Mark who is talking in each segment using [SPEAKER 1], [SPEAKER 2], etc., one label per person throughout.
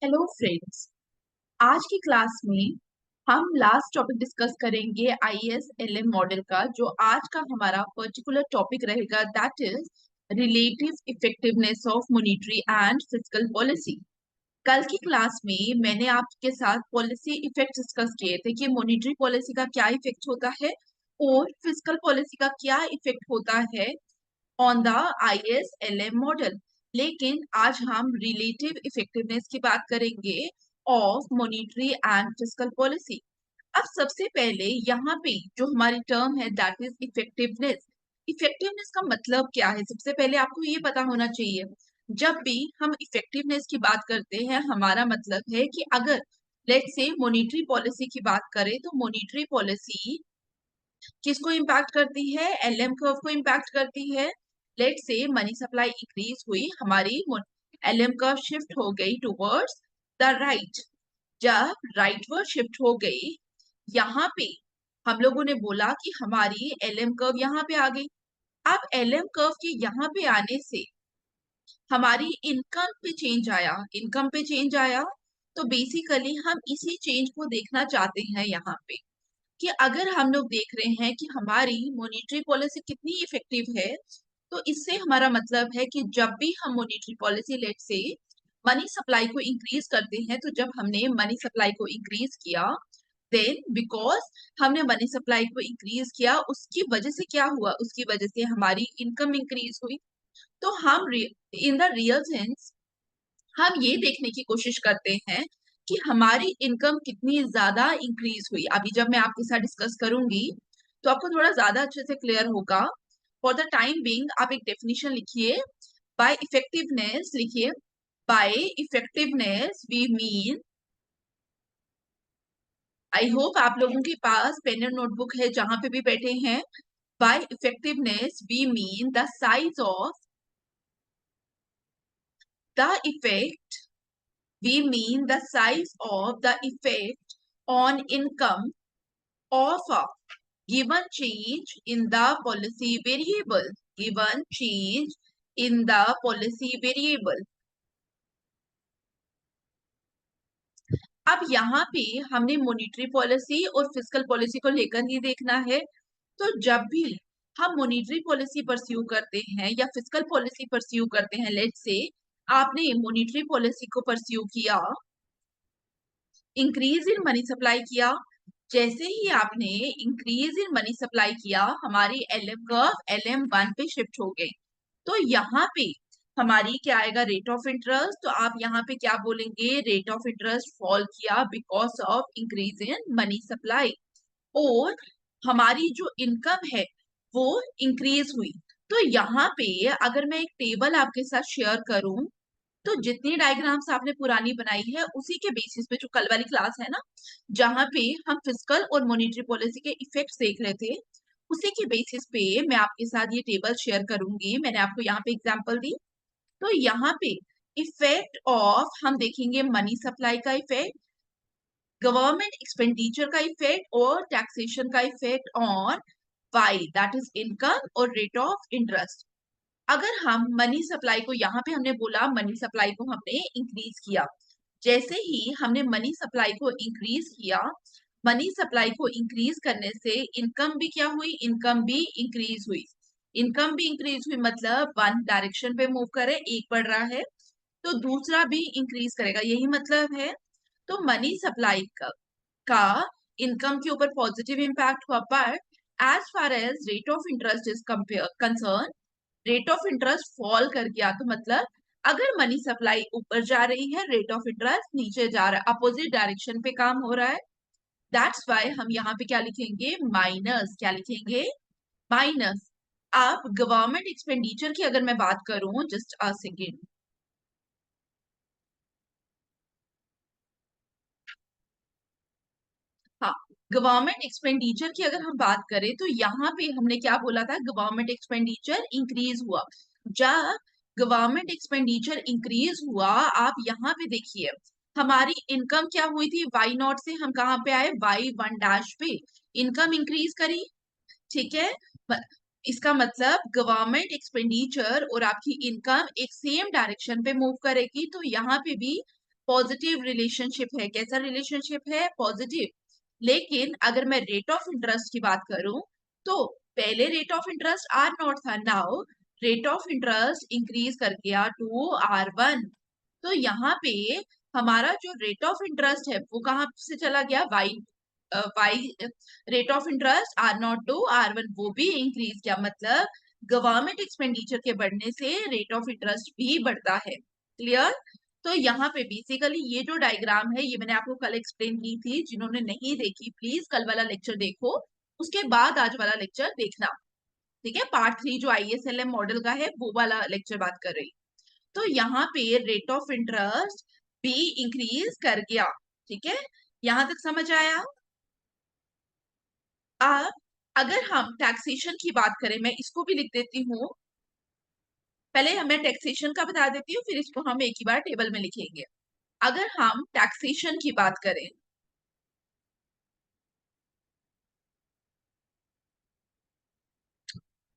[SPEAKER 1] Hello friends. आज की class में हम लास्ट टॉपिक डिस्कस करेंगे आईएसएलएम मॉडल का, जो आज का हमारा पर्टिकुलर टॉपिक रहेगा, that is relative effectiveness of monetary and fiscal policy. कल की क्लास में मैंने आपके साथ पॉलिसी इफेक्ट डिस्कस किए थे कि मॉनेटरी पॉलिसी का क्या इफेक्ट होता है और फिस्कल पॉलिसी का क्या इफेक्ट होता है ऑन द आईएसएलएम मॉडल। लेकिन आज हम रिलेटिव इफेक्टिवनेस की बात करेंगे of monetary and fiscal policy. अब सबसे पहले यहाँ पे जो हमारी टर्म है दैट इज इफेक्टिवनेस। इफेक्टिवनेस का मतलब क्या है, सबसे पहले आपको ये पता होना चाहिए। जब भी हम इफेक्टिवनेस की बात करते हैं, हमारा मतलब है कि अगर लेट्स से मॉनेटरी पॉलिसी की बात करें तो मॉनेटरी पॉलिसी किसको इम्पैक्ट करती है, एलएम कर्व को इम्पैक्ट करती है। लेट से मनी सप्लाई इंक्रीज हुई, हमारी एलएम कर्व शिफ्ट हो गई टुवर्ड्स द राइट। जब राइटवर्ड शिफ्ट हो गई, यहाँ पे हम लोगों ने बोला कि हमारी एलएम कर्व यहाँ पे आ गई। अब एलएम कर्व के यहाँ पे आने से हमारी इनकम पे चेंज आया, इनकम पे चेंज आया। तो बेसिकली हम इसी चेंज को देखना चाहते हैं यहाँ पे, कि अगर हम लोग देख रहे हैं कि हमारी मॉनेटरी पॉलिसी कितनी इफेक्टिव है, तो इससे हमारा मतलब है कि जब भी हम मॉनेटरी पॉलिसी लेट से मनी सप्लाई को इंक्रीज करते हैं, तो जब हमने मनी सप्लाई को इंक्रीज किया, देन बिकॉज हमने मनी सप्लाई को इंक्रीज किया, उसकी वजह से क्या हुआ, उसकी वजह से हमारी इनकम इंक्रीज हुई। तो हम इन द रियल सेंस हम ये देखने की कोशिश करते हैं कि हमारी इनकम कितनी ज्यादा इंक्रीज हुई। अभी जब मैं आपके साथ डिस्कस करूंगी तो आपको थोड़ा ज्यादा अच्छे से क्लियर होगा। फॉर द टाइम बीइंग आप एक डेफिनेशन लिखिए। बाय इफेक्टिवनेस लिखिए। By effectiveness we mean, I hope आप लोगों के पास पेन एंड नोटबुक है जहां पे भी बैठे हैं। By effectiveness we mean the size of the effect, we mean the size of the effect on income of a given change in the policy variable, given change in the policy variable। अब यहाँ पे हमने monetary policy और fiscal policy को लेकर ही देखना है। तो जब भी हम मॉनेटरी पॉलिसी परस्यू करते हैं या फिस्कल पॉलिसी परस्यू करते हैं, लेट्स से आपने मॉनेटरी पॉलिसी को परस्यू किया, इंक्रीज इन मनी सप्लाई किया। जैसे ही आपने इंक्रीज इन मनी सप्लाई किया, हमारी एलएम कर्व LM1 पे शिफ्ट हो गई। तो यहाँ पे हमारी क्या आएगा, रेट ऑफ इंटरेस्ट। तो आप यहाँ पे क्या बोलेंगे, रेट ऑफ इंटरेस्ट फॉल किया because of increase in money supply. और हमारी जो इनकम है वो इंक्रीज हुई। तो यहाँ पे अगर मैं एक टेबल आपके साथ शेयर करूं, तो जितनी डायग्राम्स आपने पुरानी बनाई है उसी के बेसिस पे, जो कल वाली क्लास है ना जहाँ पे हम फिस्कल और मॉनेटरी पॉलिसी के इफेक्ट्स देख रहे थे, उसी के बेसिस पे मैं आपके साथ ये टेबल शेयर करूंगी। मैंने आपको यहाँ पे एग्जांपल दी। तो यहाँ पे इफेक्ट ऑफ हम देखेंगे मनी सप्लाई का इफेक्ट, गवर्नमेंट एक्सपेंडिचर का इफेक्ट और टैक्सेशन का effect on Y, that is income और रेट ऑफ इंटरेस्ट। अगर हम मनी सप्लाई को, यहाँ पे हमने बोला मनी सप्लाई को हमने इंक्रीज किया। जैसे ही हमने मनी सप्लाई को इंक्रीज किया, मनी सप्लाई को इंक्रीज करने से इनकम भी क्या हुई, इनकम भी इंक्रीज हुई। इनकम भी इंक्रीज हुई मतलब वन डायरेक्शन पे मूव करे, एक बढ़ रहा है तो दूसरा भी इंक्रीज करेगा, यही मतलब है। तो मनी सप्लाई का इनकम के ऊपर पॉजिटिव इम्पैक्ट हुआ। But as far as rate of interest is concern, rate of interest fall कर गया। तो मतलब अगर मनी सप्लाई ऊपर जा रही है, रेट ऑफ इंटरेस्ट नीचे जा रहा है, अपोजिट डायरेक्शन पे काम हो रहा है। दैट्स वाई हम यहाँ पे क्या लिखेंगे, माइनस। क्या लिखेंगे, माइनस। अब गवर्नमेंट एक्सपेंडिचर की अगर मैं बात करूं, जस्ट अ सेकेंड। हाँ, गवर्नमेंट एक्सपेंडिचर की अगर हम बात करें तो यहाँ पे हमने क्या बोला था, गवर्नमेंट एक्सपेंडिचर इंक्रीज हुआ। जब गवर्नमेंट एक्सपेंडिचर इंक्रीज हुआ, आप यहाँ पे देखिए हमारी इनकम क्या हुई थी, वाई नॉट से हम कहाँ पे आए, Y1 पे इनकम इंक्रीज करी। ठीक है, ब- इसका मतलब गवर्नमेंट एक्सपेंडिचर और आपकी इनकम एक सेम डायरेक्शन पे मूव करेगी। तो यहाँ पे भी पॉजिटिव रिलेशनशिप है। कैसा रिलेशनशिप है? पॉजिटिव। लेकिन अगर मैं रेट ऑफ इंटरेस्ट की बात करूं तो पहले rate of interest are not था, now rate of interest increase कर गया टू R1। तो यहाँ पे हमारा जो रेट ऑफ इंटरेस्ट है वो कहाँ से चला गया? Y rate of interest R0 to R1 वो भी इंक्रीज किया। मतलब गवर्नमेंट एक्सपेंडिचर के बढ़ने से रेट ऑफ इंटरेस्ट भी बढ़ता है। क्लियर? तो यहाँ पे बेसिकली ये जो डायग्राम है ये मैंने आपको कल एक्सप्लेन की थी। जिन्होंने नहीं देखी प्लीज कल वाला लेक्चर देखो, उसके बाद आज वाला लेक्चर देखना। ठीक है, पार्ट 3 जो ISLM मॉडल का है वो वाला लेक्चर बात कर रही। तो यहाँ पे रेट ऑफ इंटरेस्ट भी इंक्रीज कर गया। ठीक है, यहां तक समझ आया? अब अगर हम टैक्सेशन की बात करें, मैं इसको भी लिख देती हूँ। पहले हमें टैक्सेशन का बता देती हूँ, फिर इसको हम एक ही बार टेबल में लिखेंगे। अगर हम टैक्सेशन की बात करें,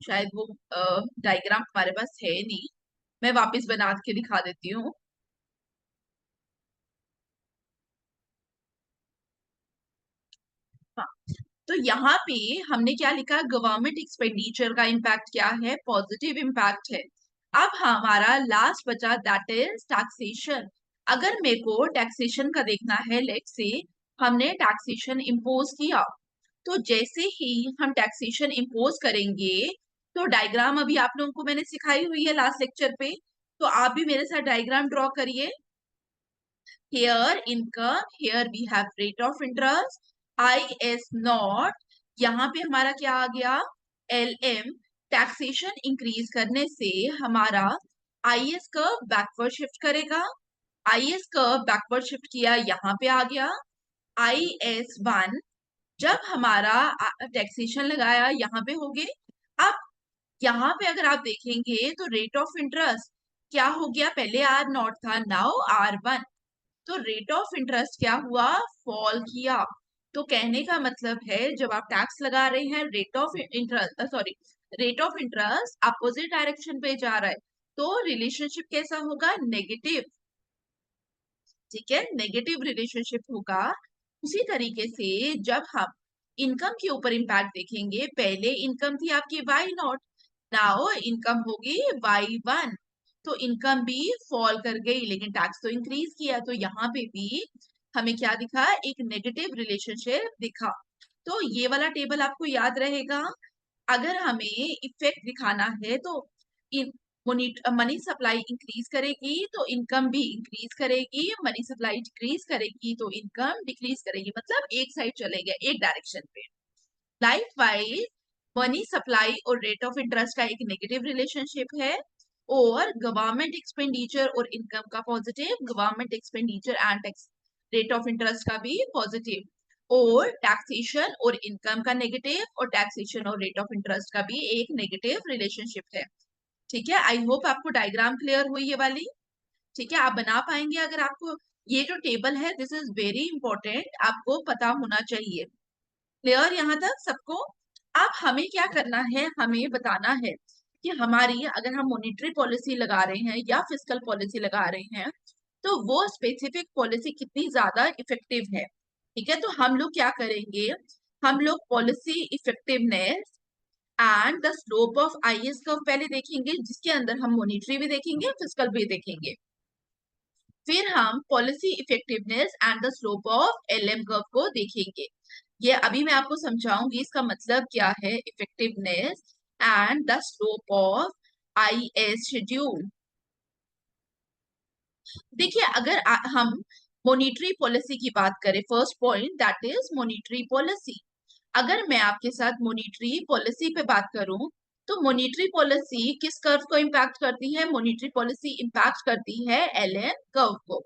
[SPEAKER 1] शायद वो डायग्राम हमारे पास है नहीं, मैं वापस बना के दिखा देती हूँ। हाँ, तो यहाँ पे हमने क्या लिखा? गवर्नमेंट एक्सपेंडिचर का इम्पैक्ट क्या है? पॉजिटिव इम्पैक्ट है। अब हमारा लास्ट बचा दैट इज टैक्सेशन। अगर मेरे को टैक्सेशन का देखना है, लेट से हमने टैक्सेशन इम्पोज किया, तो जैसे ही हम टैक्सेशन इम्पोज करेंगे तो डायग्राम अभी आप लोगों को मैंने सिखाई हुई है लास्ट लेक्चर पे, तो आप भी मेरे साथ डायग्राम ड्रॉ करिए। here income, here we have rate of interest, IS not, यहाँ पे हमारा क्या आ गया? LM। टैक्सेशन इंक्रीज करने से हमारा IS कर्व बैकवर्ड शिफ्ट करेगा। IS कर्व बैकवर्ड शिफ्ट किया, यहाँ पे आ गया IS1। जब हमारा टैक्सेशन लगाया यहाँ पे हो गए। अब यहाँ पे अगर आप देखेंगे तो रेट ऑफ इंटरेस्ट क्या हो गया? पहले R0 था, नाउ R1। तो रेट ऑफ इंटरेस्ट क्या हुआ? फॉल किया। तो कहने का मतलब है जब आप टैक्स लगा रहे हैं, rate of interest sorry rate of interest opposite direction पे जा रहा है, तो रिलेशनशिप कैसा होगा? नेगेटिव। ठीक है, नेगेटिव रिलेशनशिप होगा। उसी तरीके से जब हम इनकम के ऊपर इम्पैक्ट देखेंगे, पहले इनकम थी आपकी Y0, नाउ इनकम होगी Y1। तो इनकम भी फॉल कर गई लेकिन टैक्स तो इंक्रीज किया, तो यहाँ पे भी हमें क्या दिखा? एक नेगेटिव रिलेशनशिप दिखा। तो ये वाला टेबल आपको याद रहेगा। अगर हमें इफेक्ट दिखाना है तो मनी सप्लाई इंक्रीज करेगी तो इनकम भी इंक्रीज करेगी, मनी सप्लाई डिक्रीज करेगी तो इनकम डिक्रीज करेगी, मतलब एक साइड चलेगा, एक डायरेक्शन पे। लाइफ वाइज मनी सप्लाई और रेट ऑफ इंटरेस्ट का एक नेगेटिव रिलेशनशिप है, और गवर्नमेंट एक्सपेंडिचर और इनकम का positive, government expenditure and tax rate of interest का भी पॉजिटिव, और टैक्सेशन और इनकम का नेगेटिव, और टैक्सेशन और रेट ऑफ इंटरेस्ट का भी एक नेगेटिव रिलेशनशिप है। ठीक है, आई होप आपको डायग्राम क्लियर हुई ये वाली। ठीक है, आप बना पाएंगे? अगर आपको ये जो टेबल है दिस इज वेरी इंपॉर्टेंट, आपको पता होना चाहिए। क्लियर यहाँ तक सबको? अब हमें क्या करना है? हमें बताना है कि हमारी अगर हम मॉनेटरी पॉलिसी लगा रहे हैं या फिस्कल पॉलिसी लगा रहे हैं तो वो स्पेसिफिक पॉलिसी कितनी ज्यादा इफेक्टिव है। ठीक है, तो हम लोग क्या करेंगे? हम लोग policy effectiveness and the slope of IS curve पहले देखेंगे, जिसके अंदर हम मॉनिटरी भी देखेंगे, फिजिकल भी देखेंगे। फिर हम policy effectiveness and the slope of LM curve को देखेंगे। ये अभी मैं आपको समझाऊंगी इसका मतलब क्या है, effectiveness and the slope of IS schedule. देखिए, अगर हम मॉनिटरी पॉलिसी की बात करें, first point that is monetary policy. अगर मैं आपके साथ मॉनिटरी पॉलिसी पे बात करूं तो मॉनिटरी पॉलिसी किस कर्व को इम्पैक्ट करती है? मॉनिटरी पॉलिसी इम्पैक्ट करती है LM कर्व को।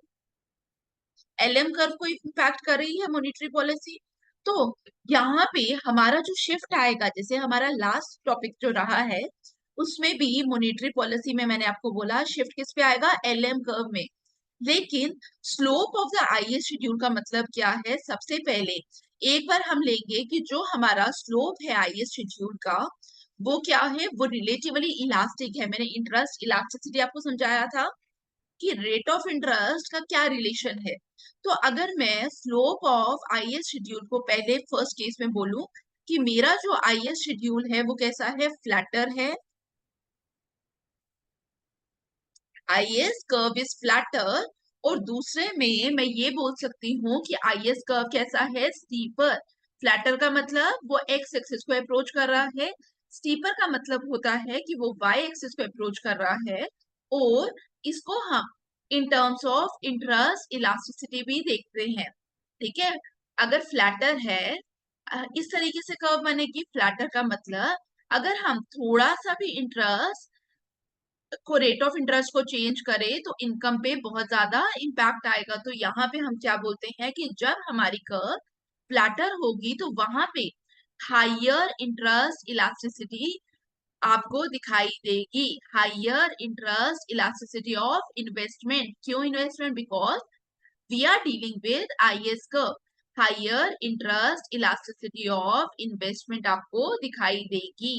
[SPEAKER 1] LM कर्व को इम्पैक्ट कर रही है मॉनिटरी पॉलिसी। तो यहाँ पे हमारा जो शिफ्ट आएगा, जैसे हमारा लास्ट टॉपिक जो रहा है उसमें भी मॉनिटरी पॉलिसी में मैंने आपको बोला शिफ्ट किस पे आएगा? LM कर्व में। लेकिन slope of the IS schedule का मतलब क्या है? सबसे पहले एक बार हम लेंगे कि जो हमारा स्लोप है IS शेड्यूल का वो क्या है? वो रिलेटिवली इलास्टिक है। मैंने इंटरेस्ट इलास्टिसिटी आपको समझाया था। कि रेट ऑफ इंटरेस्ट का क्या रिलेशन है। तो अगर मैं स्लोप ऑफ आईएस शेड्यूल को पहले फर्स्ट केस में बोलूं कि मेरा जो आईएस शेड्यूल है वो कैसा है, फ्लैटर है, आईएस कर्व इज फ्लैटर। और दूसरे में मैं ये बोल सकती हूँ कि आईएस कर्व कैसा है, स्टीपर। फ्लैटर का मतलब वो एक्स एक्सिस को अप्रोच कर रहा है, स्टीपर का मतलब होता है कि वो वाई एक्सिस को अप्रोच कर रहा है। और इसको हम in terms of interest elasticity भी देखते हैं। ठीक है, अगर फ्लैटर है, इस तरीके से कर्व बनेगी। फ्लैटर का मतलब अगर हम थोड़ा सा भी इंटरेस्ट को, रेट ऑफ इंटरेस्ट को चेंज करें तो इनकम पे बहुत ज्यादा इम्पैक्ट आएगा। तो यहाँ पे हम क्या बोलते हैं कि जब हमारी कर्व फ्लैटर होगी तो वहां पे हायर इंटरेस्ट इलास्टिसिटी आपको दिखाई देगी। Higher interest elasticity of investment. क्यों investment? Because we are dealing with IS curve. Higher interest elasticity of investment आपको दिखाई देगी।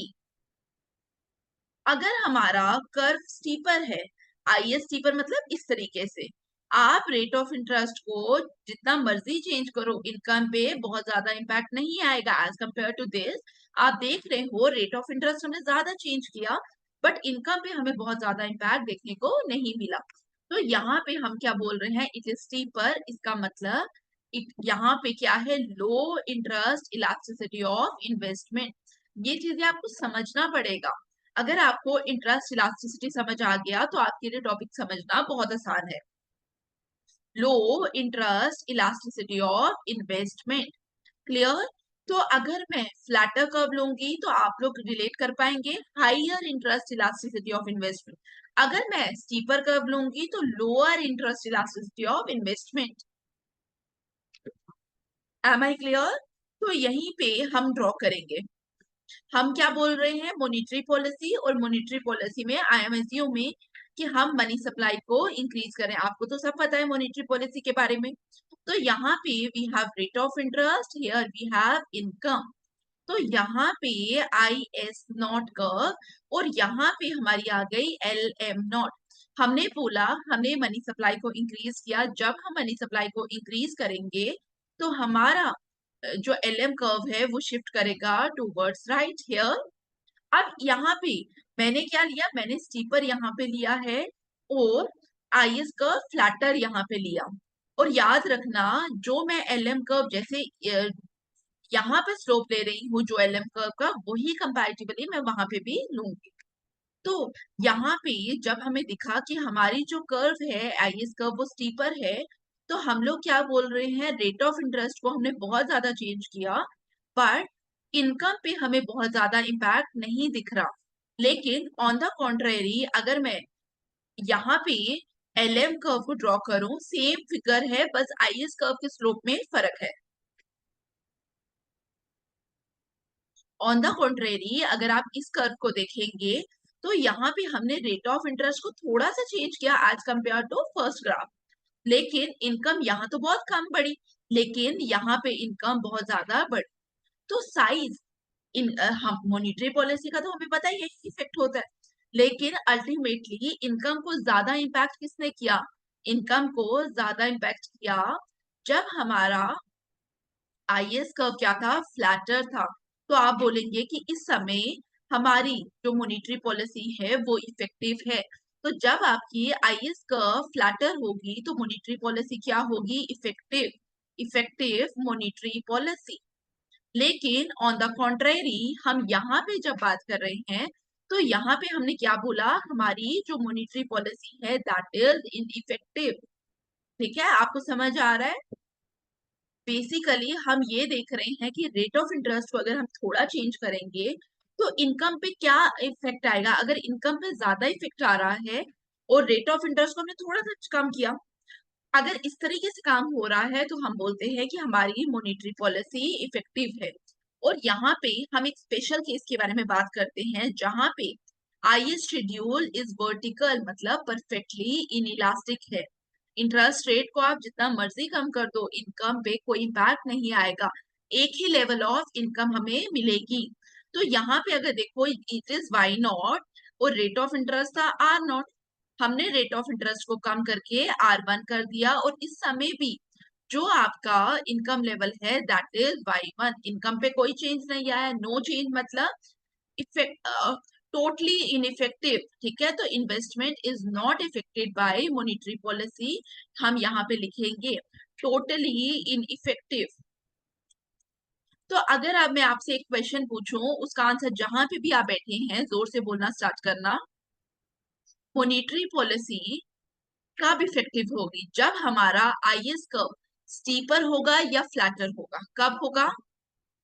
[SPEAKER 1] अगर हमारा कर्व स्टीपर है, आईएस स्टीपर मतलब इस तरीके से, आप रेट ऑफ इंटरेस्ट को जितना मर्जी चेंज करो इनकम पे बहुत ज्यादा इंपैक्ट नहीं आएगा एज कंपेयर टू दिस। आप देख रहे हो रेट ऑफ इंटरेस्ट हमने ज्यादा चेंज किया बट इनकम पे हमें बहुत ज्यादा इंपैक्ट देखने को नहीं मिला। तो यहाँ पे हम क्या बोल रहे हैं, इट इज स्टीपर। इसका मतलब यहाँ पे क्या है, लो इंटरेस्ट इलास्टिसिटी ऑफ इन्वेस्टमेंट। ये चीजें आपको समझना पड़ेगा। अगर आपको इंटरेस्ट इलास्टिसिटी समझ आ गया तो आपके लिए टॉपिक समझना बहुत आसान है। लो interest elasticity of investment. Clear? तो अगर मैं फ्लैटर कर्व लूंगी तो आप लोग रिलेट कर पाएंगे higher interest elasticity of investment. अगर मैं स्टीपर कर्व लूंगी तो lower interest elasticity of investment. Am I clear? तो यहीं पे हम ड्रॉ करेंगे। हम क्या बोल रहे हैं, मॉनिटरी पॉलिसी। और मॉनिटरी पॉलिसी में आईएमएसयू में कि हम मनी सप्लाई को इंक्रीज करें। आपको तो सब पता है मॉनिटरी पॉलिसी के बारे में। तो यहाँ पे we have rate of interest, here we have income. तो यहाँ पे आई एस नॉट कर्व और यहाँ पे हमारी आ गई एल एम नॉट। हमने बोला हमने मनी सप्लाई को इंक्रीज किया। जब हम मनी सप्लाई को इंक्रीज करेंगे तो हमारा जो एल एम कर्व है वो शिफ्ट करेगा टूवर्ड्स राइट हियर। अब यहाँ पे मैंने क्या लिया, मैंने स्टीपर यहाँ पे लिया है और आईएस कर्व फ्लैटर यहाँ पे लिया। और याद रखना जो मैं एलएम कर्व जैसे यहाँ पे स्लोप ले रही हूँ जो एलएम कर्व का, वही कंपैरेटिवली मैं वहां पे भी लूंगी। तो यहाँ पे जब हमें दिखा कि हमारी जो कर्व है आईएस कर्व वो स्टीपर है, तो हम लोग क्या बोल रहे हैं, रेट ऑफ इंटरेस्ट को हमने बहुत ज्यादा चेंज किया पर इनकम पे हमें बहुत ज्यादा इम्पैक्ट नहीं दिख रहा। लेकिन ऑन द कॉन्ट्रेरी अगर मैं यहाँ पे एलएम कर्व को ड्रॉ करूं, सेम फिगर है बस आईएस कर्व के स्लोप में फर्क है। ऑन द कॉन्ट्रेरी अगर आप इस कर्व को देखेंगे तो यहाँ पे हमने रेट ऑफ इंटरेस्ट को थोड़ा सा चेंज किया as compare to first graph. लेकिन इनकम यहाँ तो बहुत कम बढ़ी, लेकिन यहाँ पे इनकम बहुत ज्यादा बढ़ी। तो साइज इन हम मॉनिटरी पॉलिसी का तो हमें पता ही है इफेक्ट होता है, लेकिन अल्टीमेटली इनकम को ज्यादा इम्पैक्ट किसने किया, इनकम को ज्यादा इम्पैक्ट किया जब हमारा आईएस कर्व क्या था, फ्लैटर था। तो आप बोलेंगे कि इस समय हमारी जो मॉनिटरी पॉलिसी है वो इफेक्टिव है। तो जब आपकी आईएस कर्व फ्लैटर होगी तो मॉनिटरी पॉलिसी क्या होगी, इफेक्टिव। Effective monetary policy. लेकिन ऑन द कॉन्ट्रेरी हम यहाँ पे जब बात कर रहे हैं तो यहाँ पे हमने क्या बोला, हमारी जो मॉनिटरी पॉलिसी है दैट इज इनइफेक्टिव। ठीक है, आपको समझ आ रहा है? बेसिकली हम ये देख रहे हैं कि रेट ऑफ इंटरेस्ट को अगर हम थोड़ा चेंज करेंगे तो इनकम पे क्या इफेक्ट आएगा। अगर इनकम पे ज्यादा इफेक्ट आ रहा है और रेट ऑफ इंटरेस्ट को हमने थोड़ा सा कम किया, अगर इस तरीके से काम हो रहा है तो हम बोलते हैं कि हमारी मॉनेटरी पॉलिसी इफेक्टिव है। और यहाँ पे हम एक स्पेशल केस के बारे में बात करते हैं जहां पे आईएस शेड्यूल इज वर्टिकल मतलब परफेक्टली इनइलास्टिक है। इंटरेस्ट रेट को आप जितना मर्जी कम कर दो इनकम पे कोई इम्पैक्ट नहीं आएगा, एक ही लेवल ऑफ इनकम हमें मिलेगी। तो यहाँ पे अगर देखो इट इज वाई नॉट और रेट ऑफ इंटरेस्ट था आर नॉट। हमने रेट ऑफ इंटरेस्ट को कम करके R1 कर दिया, और इस समय भी जो आपका इनकम लेवल है दैट इज Y1। इनकम पे कोई चेंज नहीं आया, नो चेंज मतलब इफेक्ट टोटली इनइफेक्टिव। ठीक है, तो investment is not affected by monetary policy, हम यहाँ पे लिखेंगे टोटली इनइफेक्टिव। तो अगर अब मैं आपसे एक क्वेश्चन पूछूं, उसका आंसर जहां पे भी आप बैठे हैं जोर से बोलना स्टार्ट करना। मॉनेटरी पॉलिसी कब इफेक्टिव होगी? जब हमारा आईएस कर्व स्टीपर होगा या फ्लैटर होगा? कब होगा?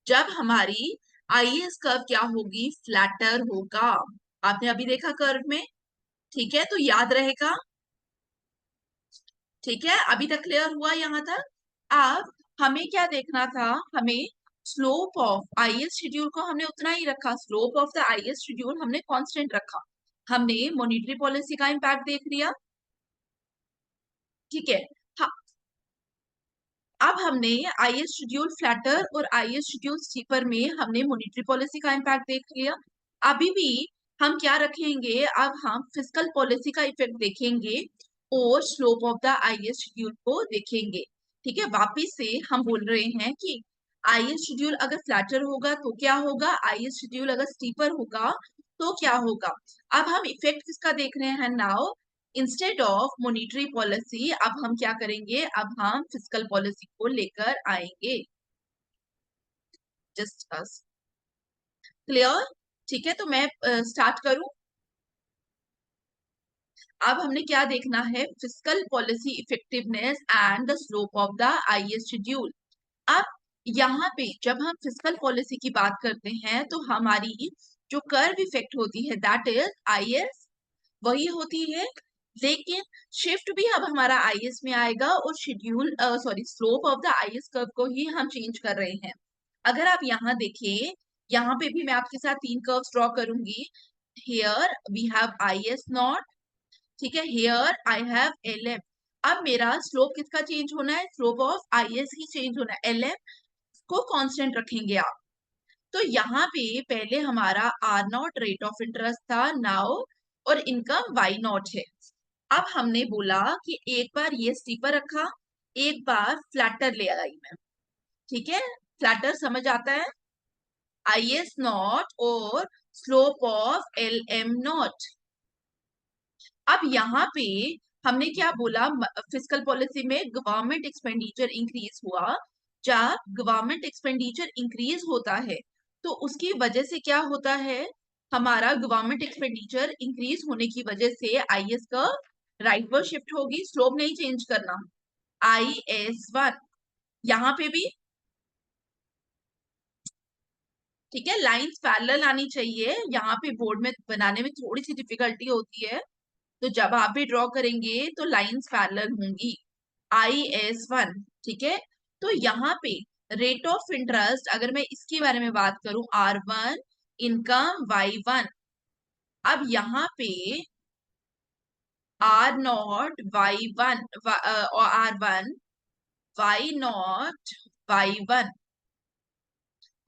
[SPEAKER 1] जब हमारी आईएस कर्व क्या होगी? फ्लैटर होगा। आपने अभी देखा कर्व में, ठीक है, तो याद रहेगा। ठीक है, अभी तक क्लियर हुआ यहाँ तक? अब हमें क्या देखना था? हमें स्लोप ऑफ आईएस शेड्यूल को हमने उतना ही रखा, slope of the IS schedule हमने कांस्टेंट रखा। हमने मॉनेटरी पॉलिसी का इम्पैक्ट देख लिया, ठीक है। हाँ, अब हमने आईएस शेड्यूल फ्लैटर और आईएस शेड्यूल स्टीपर में हमने मॉनेटरी पॉलिसी का इम्पैक्ट देख लिया। अभी भी हम क्या रखेंगे? अब हम फिस्कल पॉलिसी का इफेक्ट देखेंगे और slope of the IS schedule को देखेंगे। ठीक है, वापिस से हम बोल रहे हैं कि आईएस शेड्यूल अगर फ्लैटर होगा तो क्या होगा, आईएस शेड्यूल अगर स्टीपर होगा तो क्या होगा। अब हम इफेक्ट किसका देख रहे हैं now? Instead of monetary policy अब हम क्या करेंगे? अब हम फिस्कल पॉलिसी को लेकर आएंगे। Just clear? ठीक है, तो मैं स्टार्ट करूं। अब हमने क्या देखना है? Fiscal policy effectiveness and the slope of the IS schedule. अब यहाँ पे जब हम फिस्कल पॉलिसी की बात करते हैं तो हमारी जो कर्व इफेक्ट होती है दैट इज आईएस, वही होती है। लेकिन शिफ्ट भी अब हमारा आईएस में आएगा और schedule sorry slope of the IS curve को ही हम चेंज कर रहे हैं। अगर आप यहाँ देखें, यहाँ पे भी मैं आपके साथ तीन कर्व्स ड्रॉ करूंगी। Here we have IS not, ठीक है, हियर आई हैव एलएम। अब मेरा स्लोप किसका चेंज होना है? स्लोप ऑफ आईएस ही चेंज होना है, एलएम को कांस्टेंट रखेंगे आप। तो यहाँ पे पहले हमारा R not rate of interest था नाउ, और इनकम वाई नॉट है। अब हमने बोला कि एक बार ये स्टीपर रखा, एक बार फ्लैटर ले आई मैं। ठीक है, फ्लैटर समझ आता है, आई एस नॉट और slope of L am not. अब यहाँ पे हमने क्या बोला? फिस्कल पॉलिसी में गवर्नमेंट एक्सपेंडिचर इंक्रीज हुआ। जब गवर्नमेंट एक्सपेंडिचर इंक्रीज होता है तो उसकी वजह से क्या होता है? हमारा गवर्नमेंट एक्सपेंडिचर इंक्रीज होने की वजह से आईएस का राइट वर्ड शिफ्ट होगी, स्लोप नहीं चेंज करना। IS1 यहाँ पे भी, ठीक है, लाइंस पैरेलल आनी चाहिए। यहाँ पे बोर्ड में बनाने में थोड़ी सी डिफिकल्टी होती है, तो जब आप भी ड्रॉ करेंगे तो लाइंस पैरेलल होंगी। IS1, ठीक है। तो यहाँ पे रेट ऑफ इंटरेस्ट अगर मैं इसके बारे में बात करूं, R1 इनकम Y1। अब यहाँ पे R0 Y1 और R1 Y0 Y1।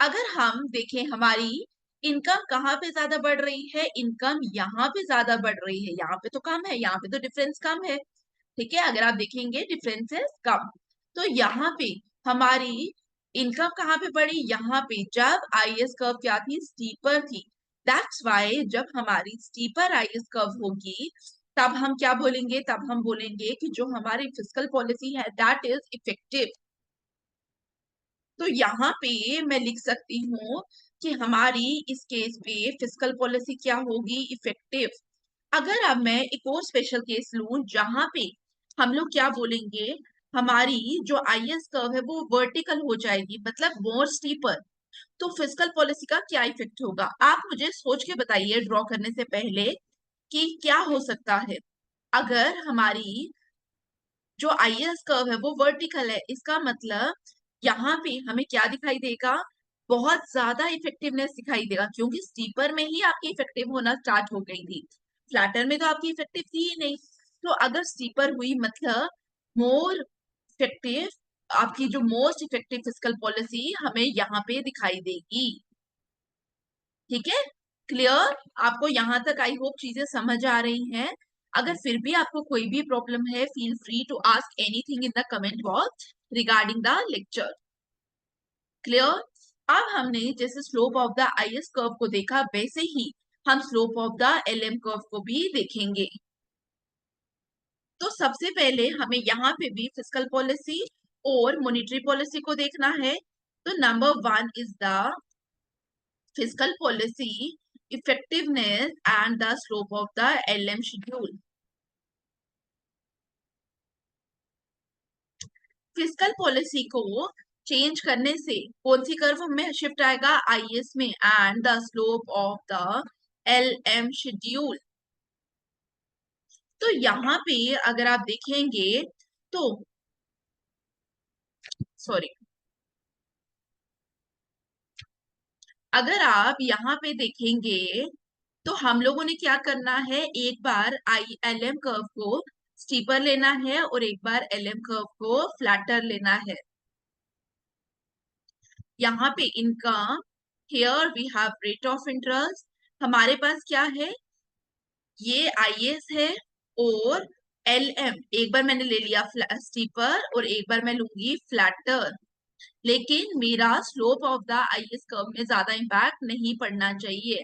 [SPEAKER 1] अगर हम देखें हमारी इनकम कहाँ पे ज्यादा बढ़ रही है? इनकम यहाँ पे ज्यादा बढ़ रही है, यहाँ पे तो कम है, यहाँ पे तो डिफरेंस कम है। ठीक है, अगर आप देखेंगे डिफरेंसेस कम। तो यहाँ पे हमारी इनकम कहाँ पे बढ़ी? यहाँ पे, जब आईएस कर्व क्या थी? स्टीपर थी। दैट्स वाई जब हमारी स्टीपर आईएस कर्व होगी तब हम क्या बोलेंगे? तब हम बोलेंगे कि जो हमारी फिस्कल पॉलिसी है दैट इज इफेक्टिव। तो यहाँ पे मैं लिख सकती हूँ कि हमारी इस केस पे फिस्कल पॉलिसी क्या होगी? इफेक्टिव। अगर अब मैं एक और स्पेशल केस लूं जहां पे हम लोग क्या बोलेंगे? हमारी जो आईएस कर्व है वो वर्टिकल हो जाएगी, मतलब मोर स्टीपर, तो फिस्कल पॉलिसी का क्या इफेक्ट होगा? आप मुझे सोच के बताइए ड्रॉ करने से पहले कि क्या हो सकता है अगर हमारी जो आईएस कर्व है वो वर्टिकल है। इसका मतलब यहाँ पे हमें क्या दिखाई देगा? बहुत ज्यादा इफेक्टिवनेस दिखाई देगा, क्योंकि स्टीपर में ही आपकी इफेक्टिव होना स्टार्ट हो गई थी, फ्लैटर में तो आपकी इफेक्टिव थी ही नहीं। तो अगर स्टीपर हुई मतलब मोर इफेक्टिव, आपकी जो मोस्ट इफेक्टिव फिस्कल पॉलिसी हमें यहाँ पे दिखाई देगी। ठीक है, क्लियर? आपको यहाँ तक आई होप चीजें समझ आ रही हैं। अगर फिर भी आपको कोई भी प्रॉब्लम है, feel free to ask anything in the comment box regarding the lecture. Clear? अब हमने जैसे slope of the IS curve को देखा, वैसे ही हम slope of the LM curve को भी देखेंगे। तो सबसे पहले हमें यहाँ पे भी फिस्कल पॉलिसी और मॉनेटरी पॉलिसी को देखना है। तो number 1 is the fiscal policy effectiveness and the slope of the LM schedule. Fiscal policy को चेंज करने से कौन सी कर्व में शिफ्ट आएगा? आईएस में, and the slope of the LM schedule. तो यहाँ पे अगर आप देखेंगे तो सॉरी, अगर आप यहाँ पे देखेंगे तो हम लोगों ने क्या करना है, एक बार आई एलएम कर्व को स्टीपर लेना है और एक बार एलएम कर्व को फ्लैटर लेना है। यहाँ पे इनका here we have rate of interest, हमारे पास क्या है, ये आईएस है और एलएम। एक बार मैंने ले लिया स्टीपर और एक बार मैं लूंगी फ्लैटर, लेकिन मेरा slope of the IS curve में ज्यादा इंपैक्ट नहीं पड़ना चाहिए।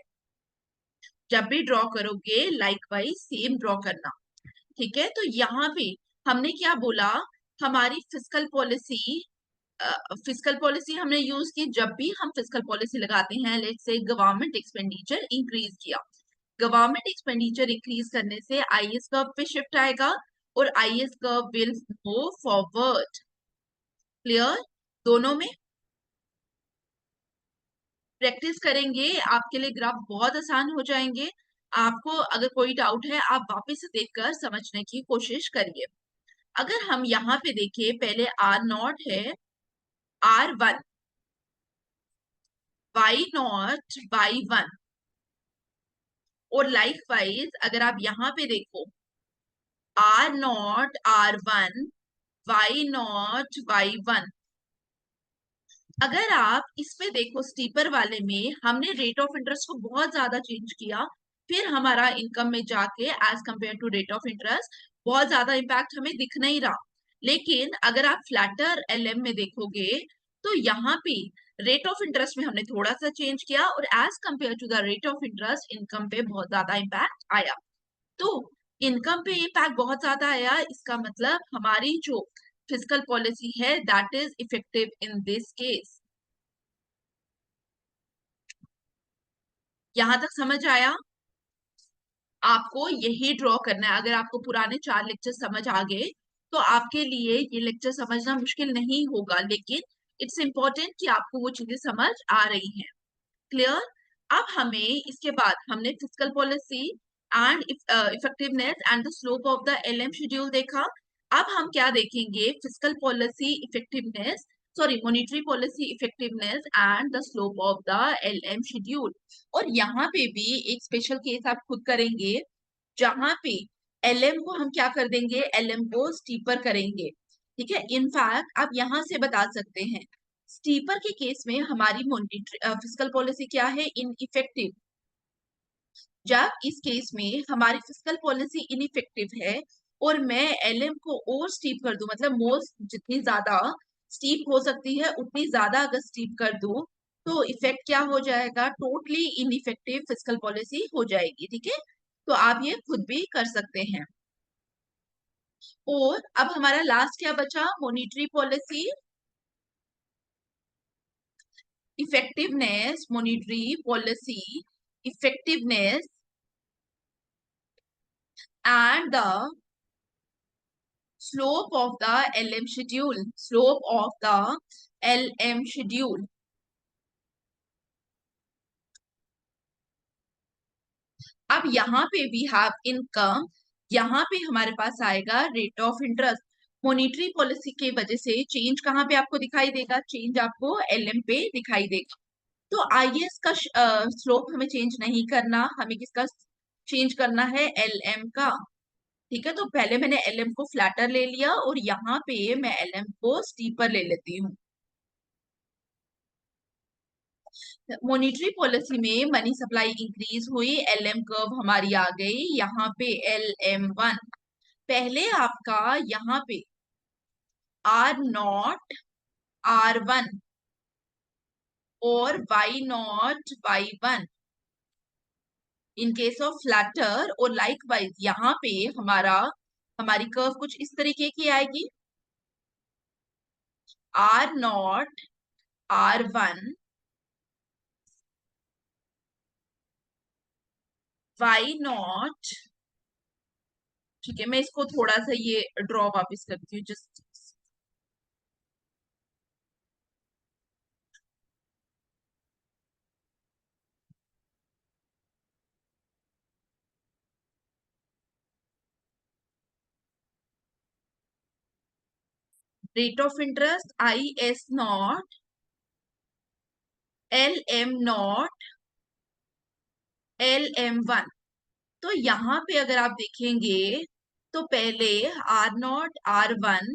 [SPEAKER 1] जब भी ड्रॉ करोगे लाइक वाइज सेम ड्रॉ करना, ठीक है? तो यहाँ पे हमने क्या बोला, हमारी फिस्कल पॉलिसी हमने यूज की। जब भी हम फिस्कल पॉलिसी लगाते हैं, let's say government expenditure increase किया, गवर्नमेंट एक्सपेंडिचर इंक्रीज करने से आईएस कर्व पे शिफ्ट आएगा और IS curve will move forward. Clear? दोनों में प्रैक्टिस करेंगे, आपके लिए ग्राफ बहुत आसान हो जाएंगे। आपको अगर कोई डाउट है, आप वापस से देखकर समझने की कोशिश करिए। अगर हम यहाँ पे देखें, पहले आर नॉट है, R1, Y0 Y1, और लाइक वाइज अगर आप यहाँ पे देखो R0 R1 Y0 Y1, अगर आप इस पे देखो स्टीपर वाले में हमने रेट ऑफ इंटरेस्ट को बहुत ज्यादा चेंज किया, फिर हमारा इनकम में जाके as compare to rate of interest बहुत ज्यादा इम्पैक्ट हमें दिख नहीं रहा। लेकिन अगर आप फ्लैटर एलएम में देखोगे तो यहाँ पे रेट ऑफ इंटरेस्ट में हमने थोड़ा सा चेंज किया और as compare to the rate of interest income पे बहुत ज्यादा इम्पैक्ट आया। तो इनकम पे इम्पैक्ट बहुत ज्यादा आया, इसका मतलब हमारी जो फिजिकल पॉलिसी है that is effective in this case. यहां तक समझ आया? आपको यही ड्रॉ करना है। अगर आपको पुराने 4 लेक्चर समझ आ गए तो आपके लिए ये लेक्चर समझना मुश्किल नहीं होगा, लेकिन इट्स इंपॉर्टेंट कि आपको वो चीजें समझ आ रही हैं। क्लियर? अब हमें इसके बाद हमने physical policy and effectiveness and the slope of the LM schedule देखा। अब हम क्या देखेंगे, physical policy effectiveness, sorry monetary policy effectiveness and the slope of the LM schedule. और यहाँ पे भी एक स्पेशल केस आप खुद करेंगे, जहां पे एलएम को हम क्या कर देंगे, एलएम को स्टीपर करेंगे। ठीक है? इनफैक्ट आप यहां से बता सकते हैं, स्टीपर के केस में हमारी मॉनेटरी फिजिकल पॉलिसी क्या है, इनइफेक्टिव। जब इस केस में हमारी फिजिकल पॉलिसी इनइफेक्टिव है और मैं एलएम को और स्टीप कर दूं, मतलब मोस्ट जितनी ज्यादा स्टीप हो सकती है उतनी ज्यादा अगर स्टीप कर दूं, तो इफेक्ट क्या हो जाएगा, टोटली इनइफेक्टिव फिजिकल पॉलिसी हो जाएगी। ठीक है? तो आप ये खुद भी कर सकते हैं। और अब हमारा लास्ट क्या बचा, monetary policy effectiveness, monetary policy effectiveness and the slope of the LM schedule, slope of the LM schedule। अब यहाँ पे वी हैव इनकम, यहाँ पे हमारे पास आएगा rate of interest. Monetary policy के वजह से चेंज कहाँ पे आपको दिखाई देगा, चेंज आपको एलएम पे दिखाई देगा। तो आईएएस का स्लोप हमें चेंज नहीं करना, हमें किसका चेंज करना है, एलएम का। ठीक है? तो पहले मैंने एलएम को फ्लैटर ले लिया और यहाँ पे मैं एलएम को स्टीपर ले लेती हूँ। मॉनिटरी पॉलिसी में मनी सप्लाई इंक्रीज हुई, एलएम कर्व हमारी आ गई यहाँ पे LM1। पहले आपका यहाँ पे R0 R1 और Y0 Y1 in case of flatter, और लाइक वाइज यहाँ पे हमारी कर्व कुछ इस तरीके की आएगी, R0 R1 Y0। ठीक है, मैं इसको थोड़ा सा ये ड्रॉ वापस करती हूँ just. Rate of interest IS0 LM0 LM1। तो यहाँ पे अगर आप देखेंगे तो पहले R0 R1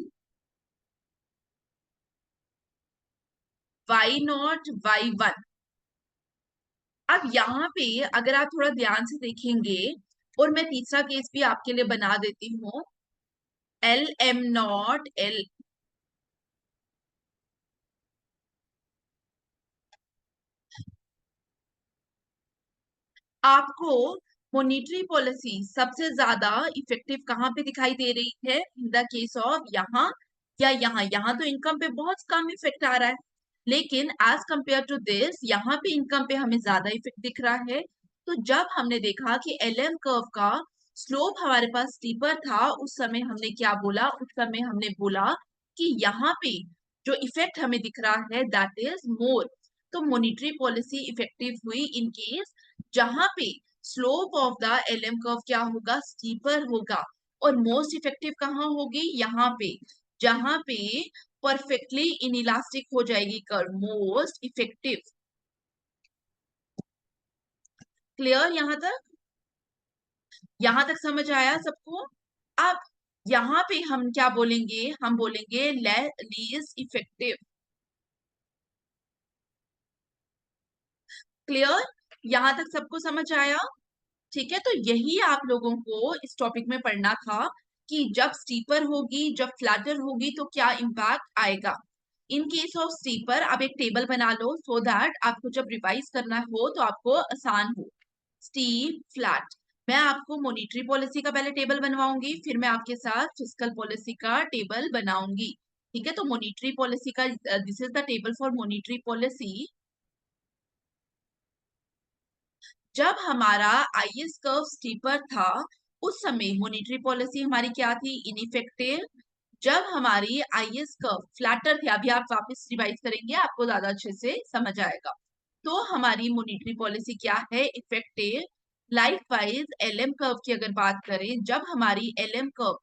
[SPEAKER 1] Y0 Y1। अब यहाँ पे अगर आप थोड़ा ध्यान से देखेंगे, और मैं तीसरा केस भी आपके लिए बना देती हूँ, LM0 L। आपको मॉनिटरी पॉलिसी सबसे ज्यादा इफेक्टिव कहाँ पे दिखाई दे रही है? इन द केस ऑफ यहाँ या यहाँ। यहाँ तो इनकम पे बहुत कम इफेक्ट आ रहा है, लेकिन एज कंपेयर टू दिस यहाँ पे इनकम पे हमें ज्यादा इफेक्ट दिख रहा है। तो जब हमने देखा कि LM कर्व का स्लोप हमारे पास स्टीपर था, उस समय हमने क्या बोला? उस समय हमने बोला कि यहाँ पे जो इफेक्ट हमें दिख रहा है दैट इज मोर। तो मॉनिटरी पॉलिसी इफेक्टिव हुई इन केस जहां पे slope of the LM curve क्या होगा? स्टीपर होगा। और मोस्ट इफेक्टिव कहाँ होगी? यहाँ पे, जहां पे परफेक्टली इनइलास्टिक हो जाएगी कर्व, मोस्ट इफेक्टिव। क्लियर यहाँ तक? यहाँ तक समझ आया सबको? अब यहाँ पे हम क्या बोलेंगे? हम बोलेंगे लीस्ट इफेक्टिव। क्लियर? यहाँ तक सबको समझ आया? ठीक है, तो यही आप लोगों को इस टॉपिक में पढ़ना था कि जब स्टीपर होगी, जब फ्लैटर होगी, तो क्या इम्पैक्ट आएगा। इन केस ऑफ स्टीपर आप एक टेबल बना लो सो दैट आपको जब रिवाइज करना हो तो आपको आसान हो। स्टीप फ्लैट, मैं आपको मॉनिटरी पॉलिसी का पहले टेबल बनवाऊंगी, फिर मैं आपके साथ फिस्कल पॉलिसी का टेबल बनाऊंगी। ठीक है, तो मॉनिटरी पॉलिसी का this is the table for monetary policy. जब हमारा IS कर्व स्टीपर था, उस समय मॉनिटरी पॉलिसी हमारी क्या थी? इनइफेक्टिव। जब हमारी IS कर्व फ्लैटर थे, अभी आप वापस रिवाइज करेंगे आपको ज्यादा अच्छे से समझ आएगा, तो हमारी मॉनिटरी पॉलिसी क्या है? Effective. Like wise LM curve की अगर बात करें, जब हमारी LM कर्व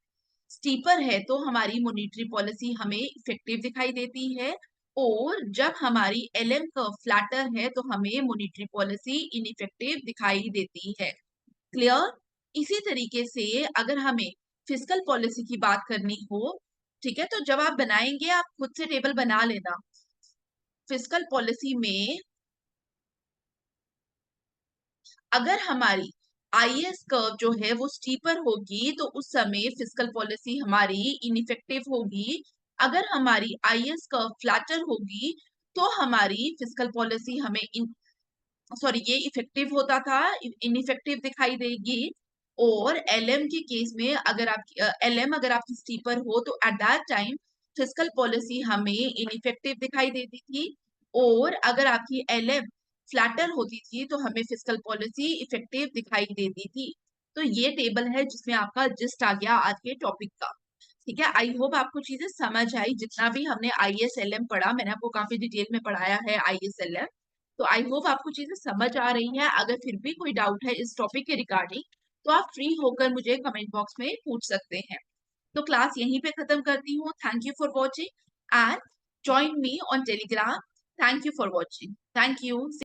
[SPEAKER 1] स्टीपर है तो हमारी मॉनिटरी पॉलिसी हमें इफेक्टिव दिखाई देती है, और जब हमारी LM कर्व फ्लैटर है तो हमें मॉनिटरी पॉलिसी इनइफेक्टिव दिखाई देती है। क्लियर? इसी तरीके से अगर हमें फिस्कल पॉलिसी की बात करनी हो, ठीक है, तो जब आप बनाएंगे आप खुद से टेबल बना लेना। फिस्कल पॉलिसी में अगर हमारी IS कर्व जो है वो स्टीपर होगी तो उस समय फिस्कल पॉलिसी हमारी इनइफेक्टिव होगी। अगर हमारी IS कर्व फ्लैटर होगी तो हमारी फिस्कल पॉलिसी हमें सॉरी, ये इफेक्टिव होता था, इनइफेक्टिव दिखाई देगी। और LM के केस में अगर आप LM अगर आपकी स्टीपर हो तो at that time fiscal policy हमें इनइफेक्टिव दिखाई देती थी, और अगर आपकी LM फ्लैटर होती थी तो हमें फिस्कल पॉलिसी इफेक्टिव दिखाई देती थी। तो ये टेबल है जिसमें आपका जिस्ट आ गया आज के टॉपिक का। ठीक है, आई होप आपको चीजें समझ आई। जितना भी हमने ISLM पढ़ा, मैंने आपको काफी डिटेल में पढ़ाया है ISLM। तो आई होप आपको चीजें समझ आ रही हैं। अगर फिर भी कोई डाउट है इस टॉपिक के रिगार्डिंग तो आप फ्री होकर मुझे कमेंट बॉक्स में पूछ सकते हैं। तो क्लास यहीं पे खत्म करती हूँ। Thank you for watching and join me on Telegram. Thank you for watching. Thank you.